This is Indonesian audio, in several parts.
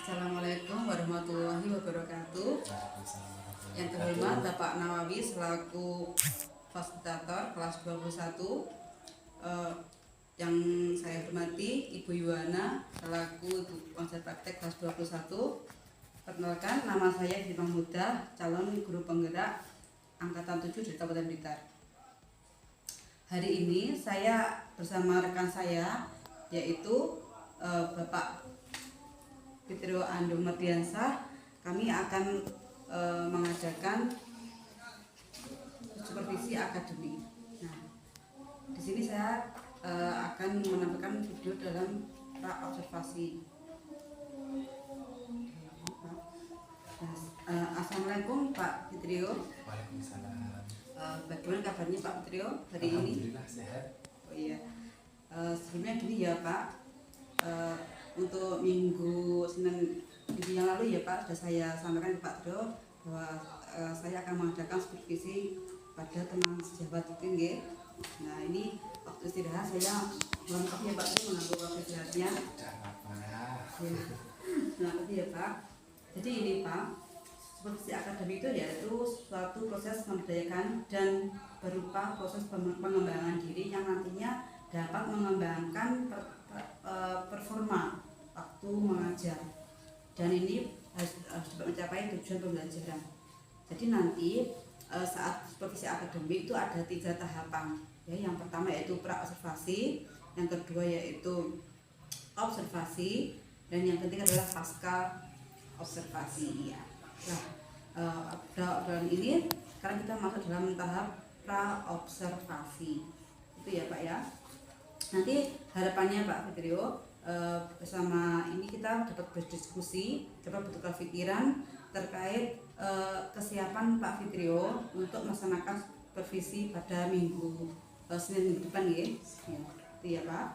Assalamualaikum warahmatullahi wabarakatuh. Yang terhormat Bapak Nawawi selaku fasilitator kelas 21, yang saya hormati Ibu Yuwana selaku konsep praktek kelas 21. Perkenalkan, nama saya Hidmah Muda, calon guru penggerak angkatan 7 dari Kabupaten Blitar. Hari ini saya bersama rekan saya yaitu Bapak Fitrio Andung Mardiansah. Kami akan mengadakan supervisi akademik. Nah, di sini saya akan menampilkan video dalam pra observasi. Assalamualaikum Pak Fitrio. Waalaikumsalam. Bagaimana kabarnya Pak Fitrio hari ini? Alhamdulillah sehat. Oh iya. Sebelumnya gini ya Pak, untuk minggu yang lalu ya Pak, sudah saya sampaikan ke Pak Fitrio bahwa saya akan mengadakan supervisi pada teman sejawat tinggi. Nah, ini waktu istirahat saya mohon maaf ya Pak Fitrio mengambil waktu istirahatnya. Tidak apa-apa. Ya. Nah, ya Pak. Jadi ini Pak, supervisi akademik itu yaitu suatu proses memberdayakan dan berupa proses pengembangan diri yang nantinya dapat mengembangkan performa waktu mengajar, dan ini harus mencapai tujuan pembelajaran. Jadi nanti saat supervisi akademik itu ada 3 tahapan ya. Yang pertama yaitu pra observasi, yang kedua yaitu observasi, dan yang ketiga adalah pasca observasi ya. Nah, dalam ini sekarang kita masuk dalam tahap pra observasi itu ya Pak ya. Nanti harapannya Pak Fitrio, bersama ini kita dapat berdiskusi, dapat bertukar pikiran terkait kesiapan Pak Fitrio untuk melaksanakan supervisi pada Senin minggu depan ya. Itu ya Pak.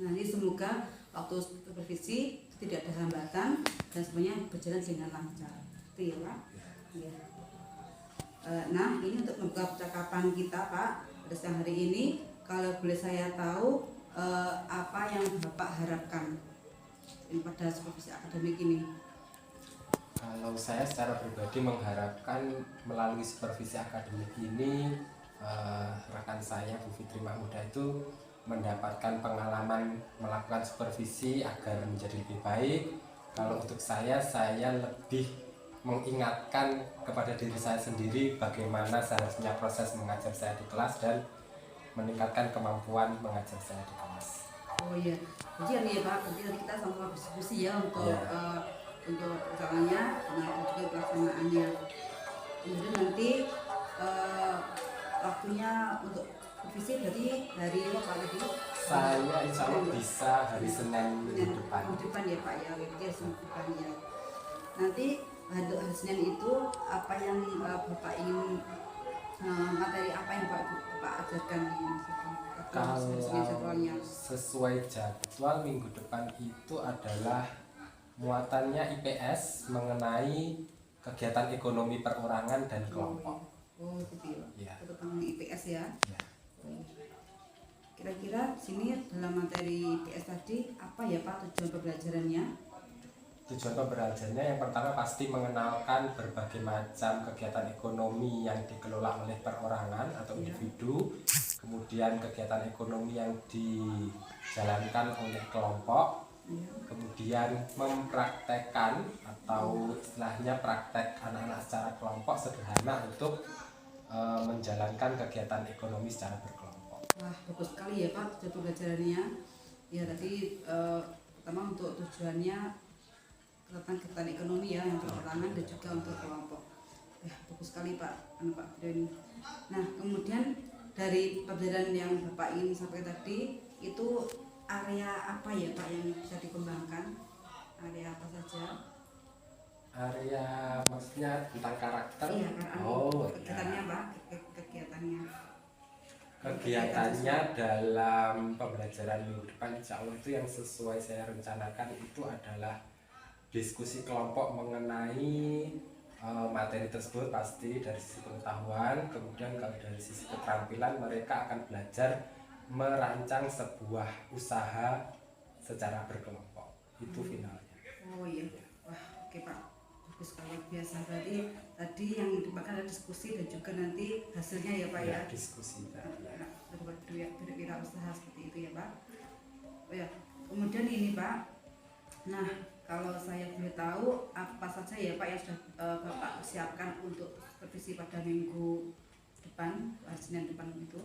Nanti semoga waktu supervisi tidak ada hambatan dan semuanya berjalan dengan lancar. Itu ya Pak. Ya. Nah, ini untuk membuka percakapan kita Pak pada siang hari ini. Kalau boleh saya tahu apa yang Bapak harapkan pada supervisi akademik ini? Kalau saya secara pribadi mengharapkan melalui supervisi akademik ini rekan saya Bu Fitri Mahmuda itu mendapatkan pengalaman melakukan supervisi agar menjadi lebih baik. Kalau untuk saya lebih mengingatkan kepada diri saya sendiri bagaimana seharusnya proses mengajar saya di kelas dan meningkatkan kemampuan mengajar saya di kelas. Oh iya, jadi ya Pak, nanti kita sama-sama berdiskusi ya untuk untuk perjalanannya dan juga pelaksanaannya. Kemudian nanti waktunya untuk supervisi berarti dari apa tadi? Saya insya Allah bisa hari Senin minggu depan. Minggu depan ya Pak ya, jadi Senin depan ya. Nanti hari Senin itu apa yang Bapak ingin, materi apa yang Bapak ajarkan ini? Kalau sesuai jadwal minggu depan itu adalah muatannya IPS mengenai kegiatan ekonomi perorangan dan kelompok. Oh gitu ya. Tentang IPS ya. Ya. Kira-kira sini dalam materi IPS tadi apa ya Pak tujuan pembelajarannya? Tujuan pembelajarannya yang pertama pasti mengenalkan berbagai macam kegiatan ekonomi yang dikelola oleh perorangan atau individu, kemudian kegiatan ekonomi yang dijalankan oleh kelompok, kemudian mempraktekkan atau istilahnya praktek anak-anak secara kelompok sederhana untuk menjalankan kegiatan ekonomi secara berkelompok. Wah, bagus sekali ya Pak tujuan pembelajarannya. Ya tadi pertama untuk tujuannya tentang kegiatan ekonomi ya yang perorangan dan juga untuk kelompok. Ya, bagus sekali Pak Fitrio. Nah, kemudian dari pembelajaran yang Bapak ingin sampaikan tadi itu area apa ya Pak yang bisa dikembangkan? Area apa saja? Area maksudnya tentang karakter? Iya, kegiatannya ya. Pak, kegiatannya. Kegiatannya dalam pembelajaran minggu depan insya Allah itu yang sesuai saya rencanakan itu adalah diskusi kelompok mengenai materi tersebut, pasti dari sisi pengetahuan. Kemudian kalau dari sisi keterampilan mereka akan belajar merancang sebuah usaha secara berkelompok. Itu finalnya. Oh iya, wah oke Pak, bagus kalau biasa. Berarti tadi yang dibahas ada diskusi dan juga nanti hasilnya ya Pak ya. Diskusi tadi ya. Berwirausaha seperti itu ya Pak. Oh ya, kemudian ini Pak, nah kalau saya boleh tahu apa saja ya Pak yang sudah Bapak siapkan untuk supervisi pada minggu depan, Senin depan itu?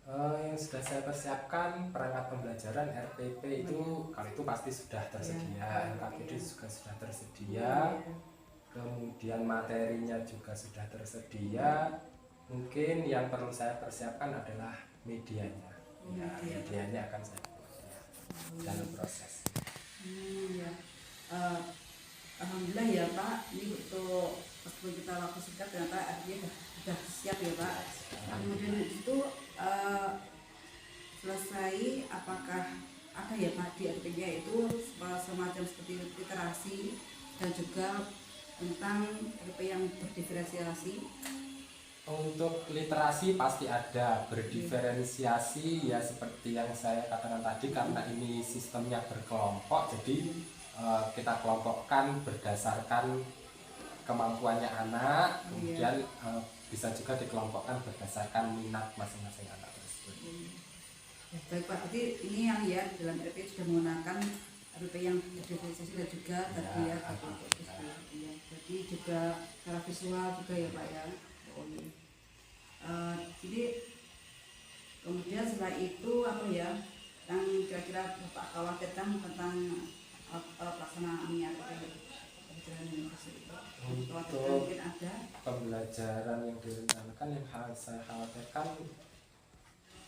Yang sudah saya persiapkan perangkat pembelajaran RPP itu kalau itu pasti sudah tersedia, LKPD juga sudah tersedia, kemudian materinya juga sudah tersedia. Mungkin yang perlu saya persiapkan adalah medianya. Medianya akan saya buat ya, dalam proses. Ya. Alhamdulillah ya Pak, ini untuk meskipun kita waktu singkat ternyata artinya sudah siap ya Pak. Kemudian itu selesai, apakah ada ya Pak di RP-nya itu semacam seperti literasi dan juga tentang RP yang berdiferensiasi? Untuk literasi pasti ada, berdiferensiasi ya seperti yang saya katakan tadi, karena ini sistemnya berkelompok, jadi kita kelompokkan berdasarkan kemampuannya anak, kemudian bisa juga dikelompokkan berdasarkan minat masing-masing anak tersebut. Ya, baik Pak, berarti ini yang ya dalam RP sudah menggunakan RP yang berdiferensiasi dan juga tadi ya, jadi juga secara visual juga ya Pak ya. Jadi kemudian setelah itu apa ya yang kira-kira Bapak khawatirkan tentang pelaksanaannya untuk pembelajaran yang direncanakan yang saya khawatirkan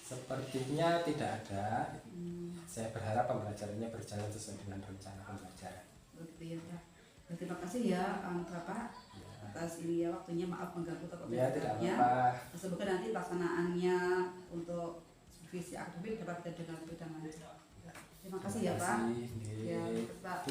sepertinya tidak ada. Saya berharap pembelajarannya berjalan sesuai dengan rencana pembelajaran. Terima kasih ya Bapak atas ini ya waktunya, maaf mengganggu ya, tidak apa-apa. Semoga nanti pelaksanaannya untuk supervisi akademik dapat dengan lancar. Terima kasih ya Pak. Ya, Pak.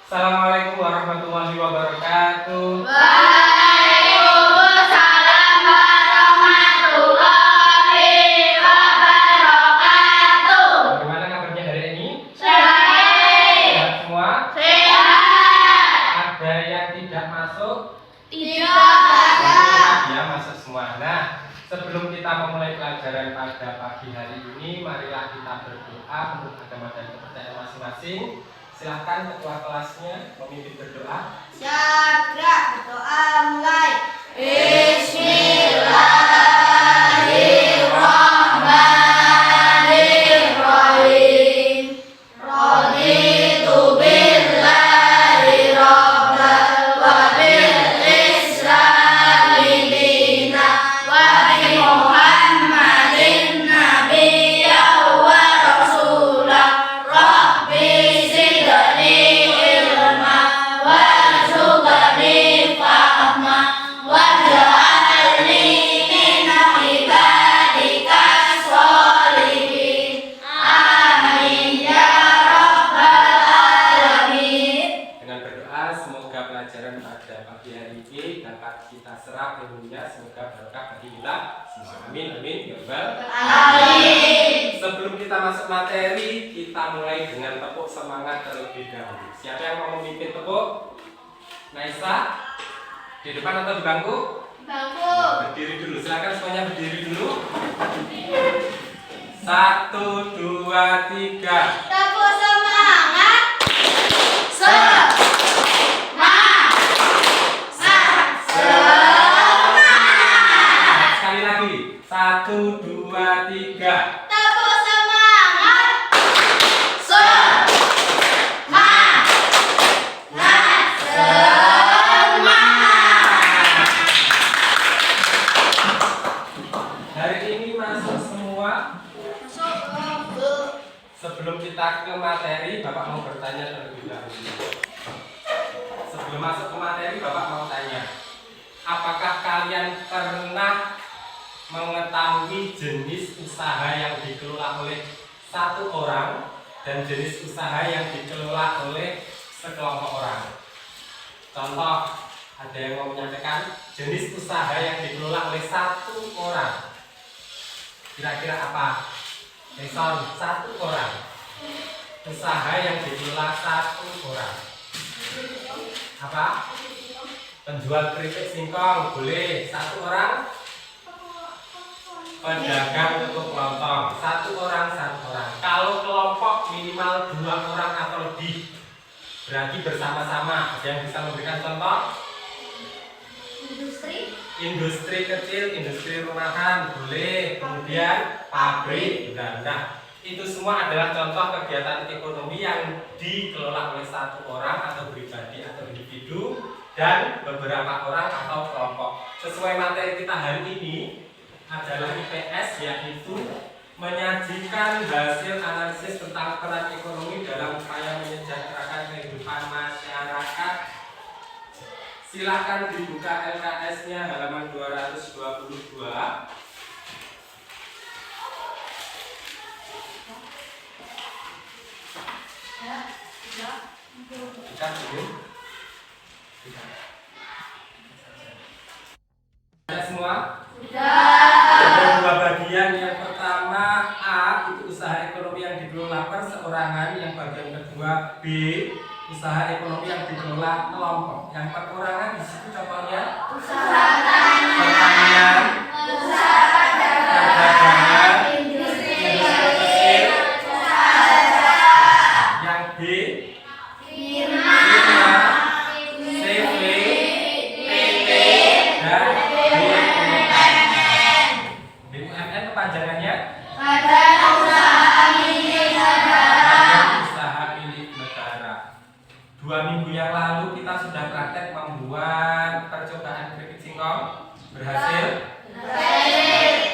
Assalamualaikum warahmatullahi wabarakatuh. Waalaikumsalam warahmatullahi wabarakatuh. Bagaimana kabarnya hari ini? Sehat. Sehat semua? Sehat. Ada yang tidak masuk? Tidak ada. Ya, masuk semua. Nah, sebelum kita memulai pelajaran pada pagi hari ini, marilah kita berdoa menurut agama dan kepercayaan masing-masing. Silahkan ketua kelasnya memimpin berdoa. Siap, gerak, berdoa mulai. Bismillahirrahmanirrahim. Raditu billahi rabbal wa bil islami dina wa bi Muhammadin nabiyyan wa rasulah. Rabbi zidni ilma warzuqni fahma waj'alni min ibadikas sholihin. Amin ya rabbal alamin. Dengan berdoa semoga pelajaran pada pagi hari ini dapat kita serap ilmunya, semoga berkah bagi kita semua. Amin amin ya rabbal Amin. Sebelum kita masuk materi, kita mulai dengan tepuk semangat terlebih dahulu. Siapa yang mau memimpin tepuk? Naisa, di depan atau di bangku? Bangku. Berdiri dulu, silakan semuanya berdiri dulu. 1, 2, 3. Tepuk semangat. Semangat. Sekali lagi, 1, 2, 3. Tepuk semangat. Semangat. Hari ini masuk semua. Sebelum kita ke materi, Bapak mau bertanya terlebih dahulu. Sebelum masuk ke materi, Bapak mau tanya, apakah kalian pernah mengetahui jenis usaha yang dikelola oleh satu orang dan jenis usaha yang dikelola oleh sekelompok orang? Contoh, ada yang mau menyampaikan jenis usaha yang dikelola oleh satu orang Kira-kira apa? Mason, 1 orang. Usaha yang dikelola 1 orang. Apa? Penjual keripik singkong boleh 1 orang. Pedagang tutup lontong 1 orang 1 orang. Kalau kelompok minimal 2 orang atau lebih, berarti bersama-sama. Ada yang bisa memberikan contoh? Industri kecil, industri rumahan boleh. Kemudian pabrik. Nah, itu semua adalah contoh kegiatan ekonomi yang dikelola oleh 1 orang atau pribadi atau individu dan beberapa orang atau kelompok. Sesuai materi kita hari ini adalah IPS, yaitu menyajikan hasil analisis tentang peran ekonomi dalam upaya menyejahterakan kehidupan masyarakat. Silakan dibuka LKS-nya halaman 222. Kita dulu. Sudah semua? Ada 2 bagian. Yang pertama A, itu usaha ekonomi yang dikelola perseorangan. Yang bagian kedua B, usaha ekonomi yang dikelola kelompok. Yang perorangan di situ contohnya Usaha tani, pertanian, usaha perdagangan, industri kecil. Yang B, firma, CV, PT, dan BUMN, BUMN kepanjangannya Badan Usaha Milik Negara. Badan Usaha Milik Negara. 2 minggu yang lalu kita sudah praktek membuat percobaan keripik singkong. Berhasil?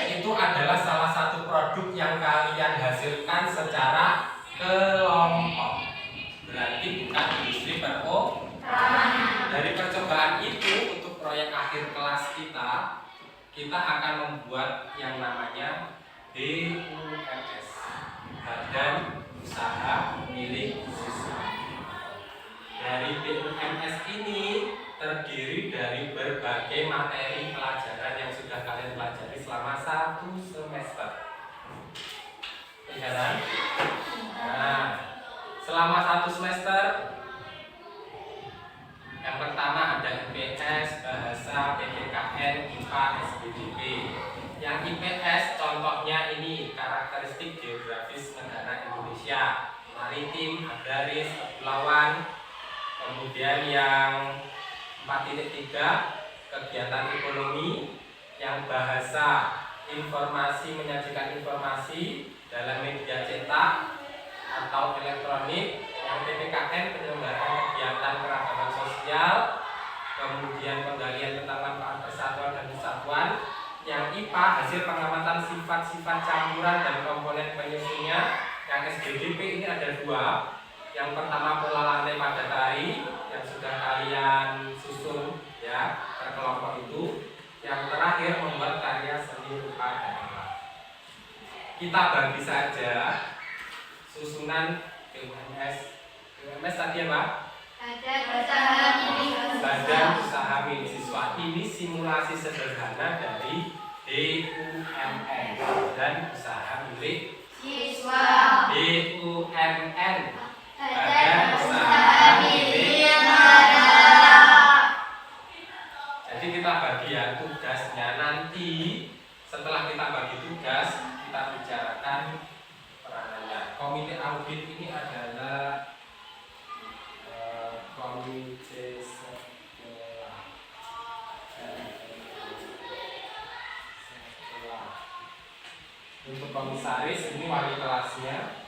Itu adalah salah satu produk yang kalian hasilkan secara kelompok. Berarti bukan industri Dari percobaan itu, untuk proyek akhir kelas kita akan membuat yang namanya BUMS, Badan Usaha Milik Siswa. Dari BUMS ini terdiri dari berbagai materi pelajaran yang sudah kalian pelajari selama 1 semester. Kelihatan? Nah, selama 1 semester, yang pertama ada IPS, Bahasa, PPKN, IPA, SPDP. Yang IPS contohnya ini karakteristik geografis negara Indonesia, maritim, agraris, kepulauan. Kemudian yang 4.3 kegiatan ekonomi. Yang bahasa, informasi, menyajikan informasi dalam media cetak atau elektronik. Yang PPKN penyelenggaraan kegiatan keragaman sosial. Kemudian penggalian tentang manfaat persatuan dan kesatuan. Yang IPA hasil pengamatan sifat-sifat campuran dan komponen penyusunnya. Yang SBDP ini ada 2. Yang pertama pola lantai pada tari yang sudah kalian susun ya per kelompok itu. Yang terakhir membuat karya seni rupa daerah. Kita bagi saja susunan BUMS. BUMS tadi apa? Badan Usaha Milik Siswa. Ini simulasi sederhana dari BUMN, Badan Usaha Milik Siswa, BUMN, Badan Usaha Milik Negara. Jadi kita bagi ya tugasnya. Nanti setelah kita bagi tugas, kita bicarakan peranannya. Komite audit ini adalah komite setelah. Untuk komisaris ini wali kelasnya.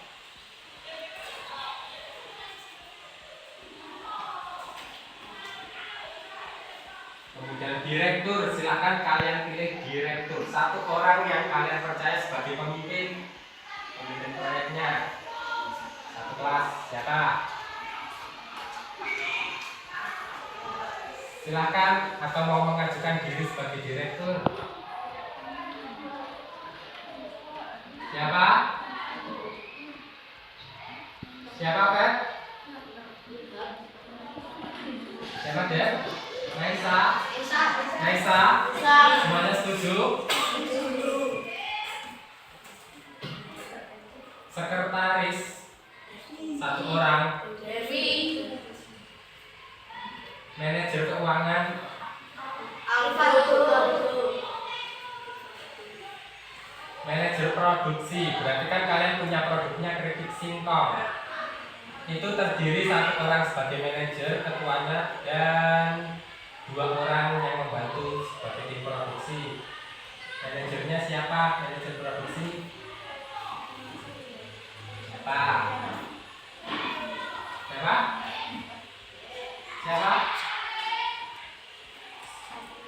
Kemudian direktur, silakan kalian pilih direktur. 1 orang yang kalian percaya sebagai pemimpin proyeknya. 1 kelas, siapa? Silakan, atau mau mengajukan diri sebagai direktur? Siapa? Siapa, Pet? Siapa, Dek? Naisa? Semuanya setuju? orang. Devi. Manajer keuangan. Alfatul. Manajer produksi, berarti kan kalian punya produknya keripik singkong. Itu terdiri 1 orang sebagai manajer, ketuanya, dan 2 orang yang membantu sebagai tim produksi. Manajernya siapa? Manajer produksi siapa? Siapa? Siapa?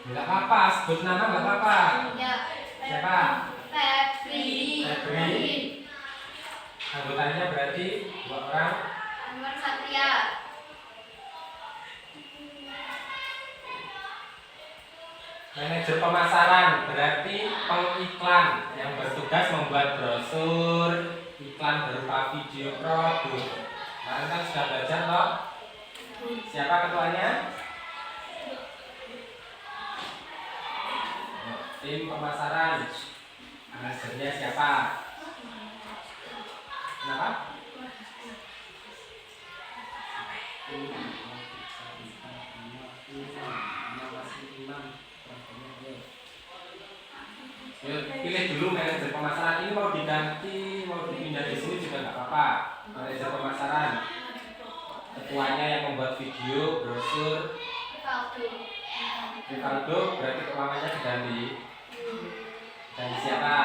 Enggak apa-apa, sebut nama enggak apa-apa. Siapa? Febri. Febri. Anggotanya berarti 2 orang. Anwar Satria. Manajer pemasaran berarti pengiklan yang bertugas membuat brosur, iklan berupa video produk. Kemarin kan sudah belajar loh. Siapa ketuanya? Tim pemasaran. Manajernya siapa? Kenapa? Pilih dulu manajer pemasaran. Ini mau diganti, mau dipindah di sini juga nggak apa-apa. Manajer pemasaran. Ketuanya yang membuat video, brosur. Rivaldo berarti keuangannya diganti. Ganti siapa?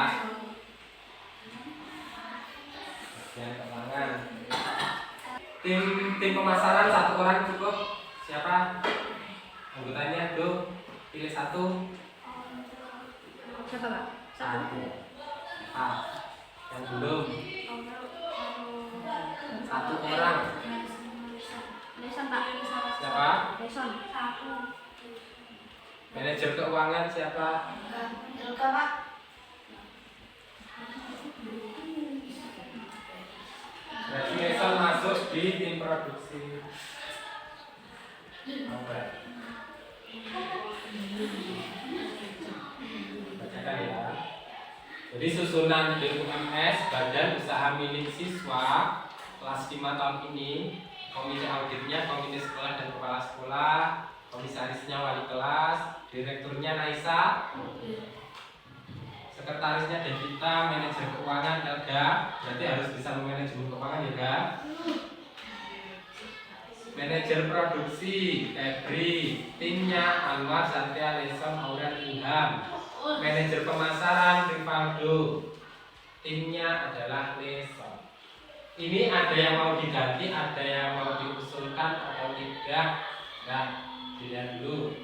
Bagian keuangan. Tim pemasaran 1 orang cukup. Siapa? Anggotanya tuh. Pilih 1. Siapa, Pak? 1. Yang belum. 1 orang. Leson, Pak. Siapa? Leson. Manajer keuangan siapa? Ilka, Pak. Berarti Mason masuk di tim produksi. Oke. Bacakan ya. Jadi susunan BUMS Badan Usaha Milik Siswa kelas 5 tahun ini, komite auditnya komite sekolah dan kepala sekolah, komisarisnya wali kelas, direkturnya Naisa, sekretarisnya Devita, manajer keuangan Elga, berarti harus bisa memanajemen keuangan ya kan? Manajer produksi Febri, timnya Anwar, Satria, Leson, Auren, Ilham. Manajer pemasaran Rivaldo, timnya adalah Leson. Ini ada yang mau diganti, ada yang mau diusulkan atau tidak? Nah, dilihat dulu.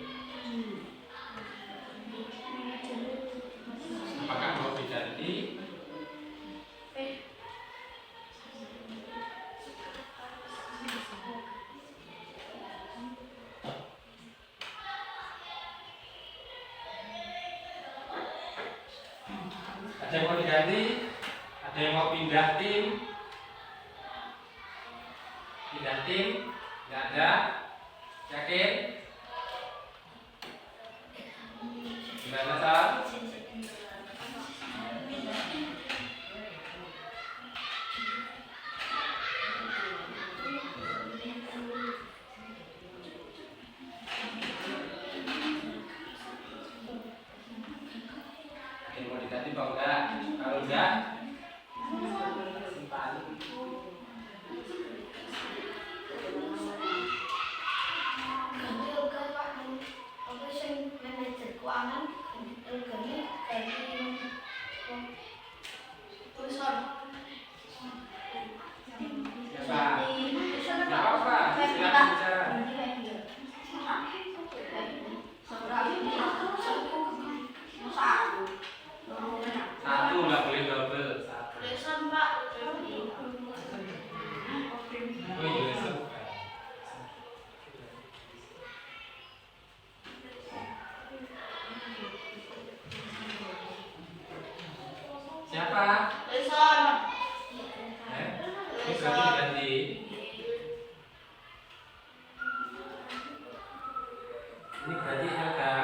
Apakah mau diganti? Ada yang mau diganti? Ada yang mau pindah tim? Pindah tim? Tidak ada? Yakin? Gimana, Sal? Ada yang mau diganti apa enggak? Kalau enggak, simpan. Siapa? Enggak apa-apa, silakan bicara. Satu, nggak boleh double. Satu. Oh iya, Leson. Siapa? Ini berarti diganti. Ini berarti Helga.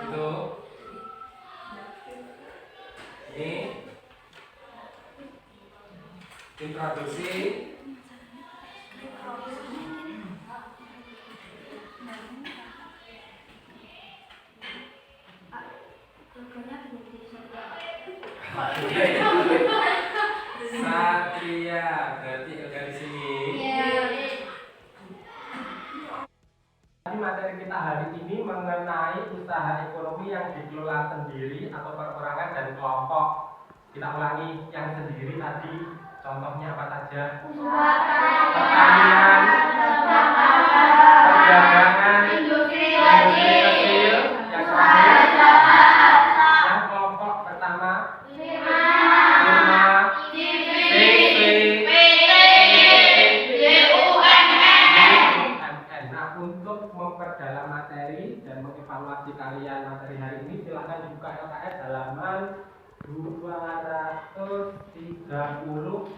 Itu. Ini tim produksi Satria, berarti Elga di sini. Materi kita hari ini mengenai usaha ekonomi yang dikelola sendiri atau perorangan dan kelompok. Kita ulangi yang sendiri tadi, contohnya apa saja? Pertanian, perdagangan, industri kecil, yang terakhir, yang kelompok pertama, firma, BUMN. Nah, untuk memperdalam materi dan mengevaluasi kalian materi hari ini, silahkan dibuka LKS halaman 230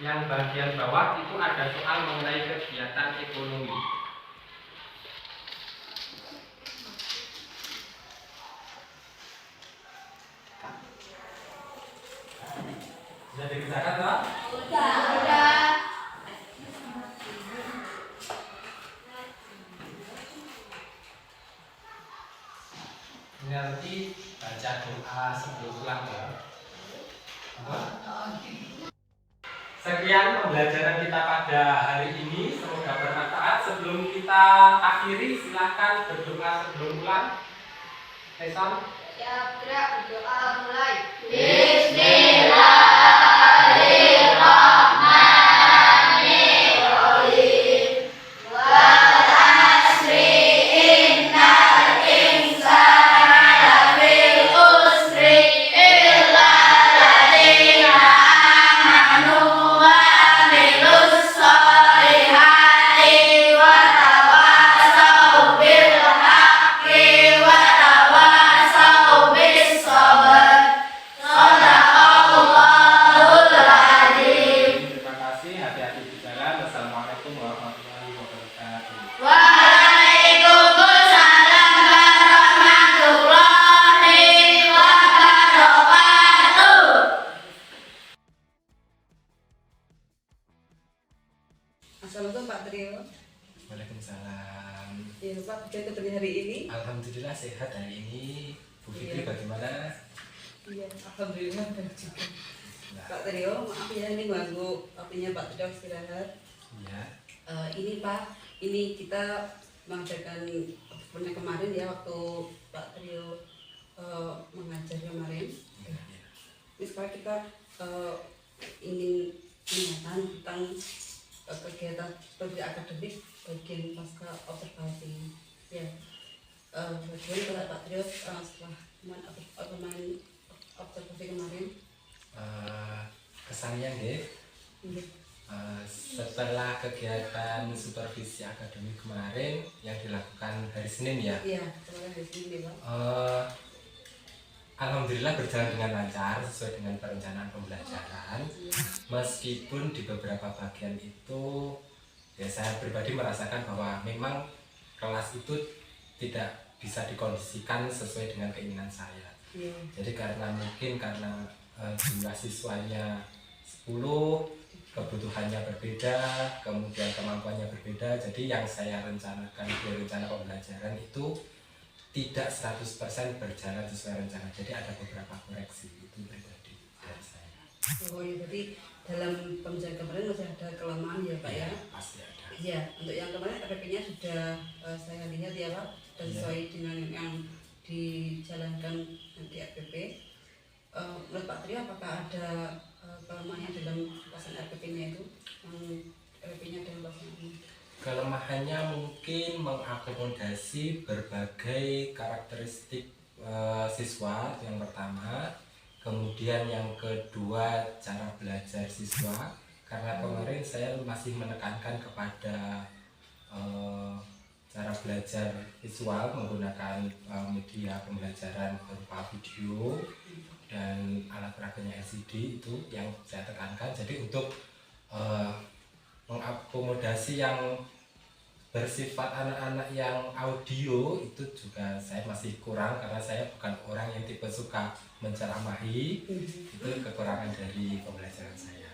yang bagian bawah itu ada soal mengenai kegiatan ekonomi. Sudah dikerjakan, Pak? Nanti baca doa sebelum pulang ya. Sekian pembelajaran kita pada hari ini, semoga bermanfaat. Sebelum kita akhiri, silahkan berdoa sebelum pulang. Jason. Ya, gerak berdoa mulai. Terima kasih, hati-hati di jalan. Wassalamualaikum warahmatullahi wabarakatuh. Assalamualaikum Pak Trio. Waalaikumsalam. Ya Pak, kita ketemu hari ini. Alhamdulillah sehat hari ini. Bu Fitri Iya. bagaimana? Iya, alhamdulillah baik juga. Nah, Pak Trio, maaf ya ini ganggu waktunya Pak Trio istirahat. iya. Ini Pak, ini kita mengajarkan pernah kemarin ya waktu Pak Trio mengajar kemarin. Iya, iya. Ini sekarang kita ingin menanyakan tentang kegiatan seperti akademik bagian pasca observasi. Ya, bagaimana Pak Trio setelah kemarin observasi kemarin? Kesannya nggih, Iya. setelah kegiatan supervisi akademik kemarin yang dilakukan hari Senin ya, Iya, kemarin di sini Pak. alhamdulillah berjalan dengan lancar sesuai dengan perencanaan pembelajaran. Meskipun di beberapa bagian itu ya saya pribadi merasakan bahwa memang kelas itu tidak bisa dikondisikan sesuai dengan keinginan saya. Iya. Jadi karena jumlah siswanya 10, kebutuhannya berbeda, kemudian kemampuannya berbeda. Jadi yang saya rencanakan di rencana pembelajaran itu tidak 100% berjalan sesuai rencana. Jadi ada beberapa koreksi itu pribadi dari saya. Oh ya, berarti dalam pembelajaran kemarin masih ada kelemahan ya Pak ya? Pasti ada. Iya, untuk yang kemarin RP-nya sudah saya lihat ya Pak, dan Iya. sesuai dengan yang dijalankan di RPP. Menurut Pak Trio, apakah ada kelemahannya dalam pelaksanaan RPP-nya itu? Yang RPP-nya dalam pelaksanaan? Kelemahannya mungkin mengakomodasi berbagai karakteristik siswa yang pertama, kemudian yang kedua cara belajar siswa, karena kemarin saya masih menekankan kepada cara belajar visual menggunakan media pembelajaran berupa video dan alat peraganya LCD, itu yang saya tekankan. Jadi untuk mengakomodasi yang bersifat anak-anak yang audio itu juga saya masih kurang, karena saya bukan orang yang tipe suka menceramahi. Itu kekurangan dari pembelajaran saya.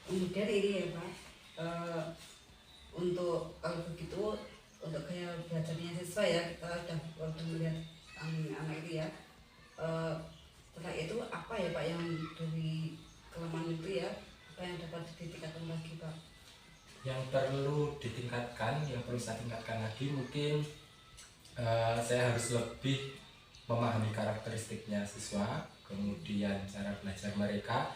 Kemudian ini ya Pak, untuk kalau begitu untuk gaya belajarnya siswa ya, kita udah melihat anak itu ya, apa ya Pak yang dari kelemahan itu ya, apa yang dapat ditingkatkan lagi Pak? Yang perlu ditingkatkan, yang perlu saya tingkatkan lagi mungkin saya harus lebih memahami karakteristiknya siswa, kemudian cara belajar mereka,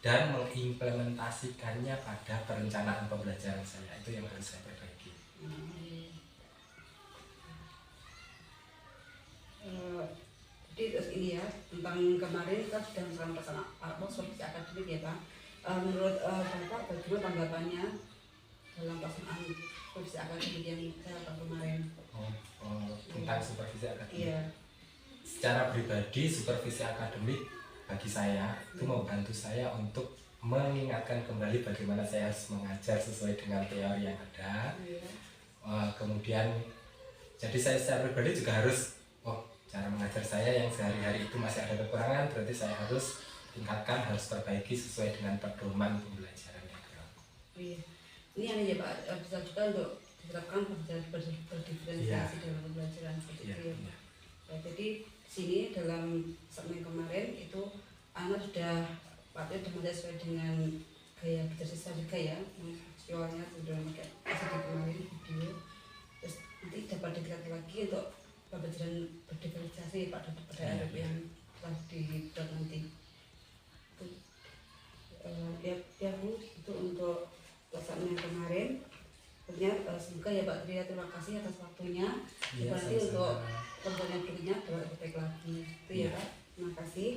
dan mengimplementasikannya pada perencanaan pembelajaran saya. Itu yang harus saya perbaiki. Jadi terus ini ya, tentang kemarin kita sudah melakukan pelaksanaan supervisi akademik ya Pak. Menurut Bapak bagaimana tanggapannya dalam pelaksanaan supervisi akademik yang saya lakukan kemarin? Tentang supervisi akademik. Iya. Secara pribadi, supervisi akademik bagi saya itu membantu saya untuk mengingatkan kembali bagaimana saya harus mengajar sesuai dengan teori yang ada. Kemudian, jadi saya secara pribadi juga harus, cara mengajar saya yang sehari-hari itu masih ada kekurangan, berarti saya harus tingkatkan, harus perbaiki sesuai dengan pedoman pembelajaran yang berlaku. Iya. Ini aneh ya Pak, bisa juga untuk diterapkan berdiferensiasi dalam pembelajaran seperti itu ya Pak. Ya, jadi di sini dalam segmen kemarin itu anak sudah patut sesuai dengan gaya belajar juga ya, visualnya sudah pakai di kemarin video. Terus nanti dapat ditingkatkan lagi untuk pembelajaran berdiferensiasi pada anak yang telah dibuat nanti. Itu, ya Bu, itu untuk pelaksanaan yang kemarin. Semoga ya Pak Tria, terima kasih atas waktunya. Nanti untuk pembelajaran berikutnya dapat lebih baik lagi. Itu ya Pak, terima kasih.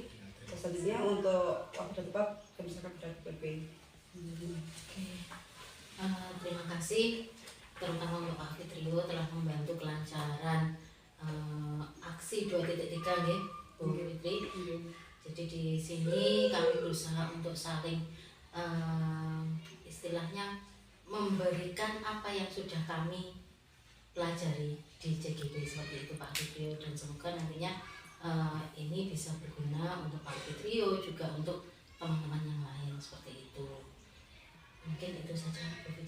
Selanjutnya untuk waktu dan tempat kami serahkan kepada BP. Terima kasih terutama untuk Pak Fitrio telah membantu kelancaran aksi 2.3 nggih Bu Fitri. Jadi di sini kami berusaha untuk saling istilahnya memberikan apa yang sudah kami pelajari di JGB seperti itu Pak Fitrio, dan semoga nantinya ini bisa berguna untuk Pak Fitrio juga untuk teman-teman yang lain seperti itu. Mungkin itu saja Bu